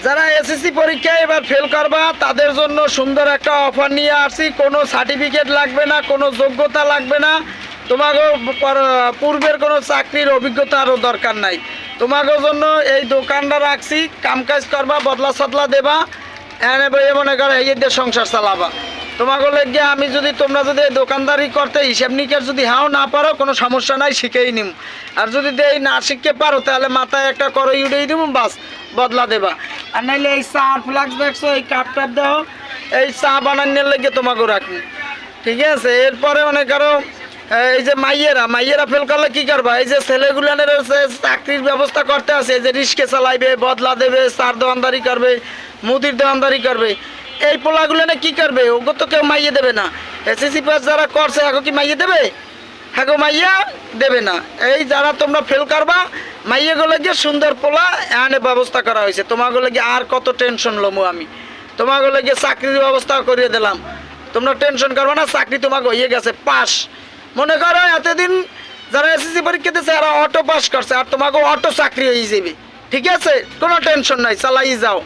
যারা এসএসসি পরীক্ষায় এবার ফেল করবা তাদের জন্য সুন্দর একটা অফার নিয়ে আসছি। কোনো সার্টিফিকেট লাগবে না, কোনো যোগ্যতা লাগবে না, তোমাকে পূর্বের কোনো চাকরির অভিজ্ঞতারও দরকার নাই। তোমাকে জন্য এই দোকানটা রাখছি, কামকাজ করবা, বদলা সদলা দেবা, এনে বইয়ে মনে করো এই দিয়ে সংসার চালাবা। তোমাকে লেগে আমি যদি তোমরা যদি এই দোকানদারি করতে হিসাব নিকাশ যদি হাও না পারো কোনো সমস্যা নাই, শিখেই নিম। আর যদি দেই না শিখতে পারো তাহলে মাথায় একটা করই উঠেই দিব, বাস বদলা দেবা। আর নাইলে এই চা ফ্লাক্স দেখছো, এই কাপ টাপ দাও, এই চা বানানোর লেগে তোমাকে রাখবো, ঠিক আছে। এরপরে অনেক আরো এই যে মাইয়েরা ফেল করলে কি করবা, এই যে ছেলেগুলানের চাকরির ব্যবস্থা করতে আছে, এই যে রিস্কে চালাইবে, বদলা দেবে, চার দোকানদারি করবে, মুদির দোকানদারি করবে, এই পোলাগুলো কি করবে? ওগো তো কেউ মাইয়ে দেবে না। এসএসসি পাস যারা করছে এখন কি মাইয়ে দেবে? হ্যাঁ গো, মাইয়া দেবে না। এই যারা তোমরা ফেল করবা মাইয়াগুলো গিয়ে সুন্দর পোলা এনে ব্যবস্থা করা হয়েছে। তোমাগুলো গিয়ে আর কত টেনশন লমু আমি, তোমাগুলো গিয়ে চাকরির ব্যবস্থা করিয়ে দিলাম। তোমরা টেনশন করবা না, চাকরি তোমাকে হয়ে গেছে পাস। মনে করো এতদিন যারা এসএসসি পরীক্ষা দিচ্ছে এরা অটো পাস করছে, আর তোমাকে অটো চাকরি হয়ে যাবে, ঠিক আছে? কোনো টেনশন নাই, চালাই যাও।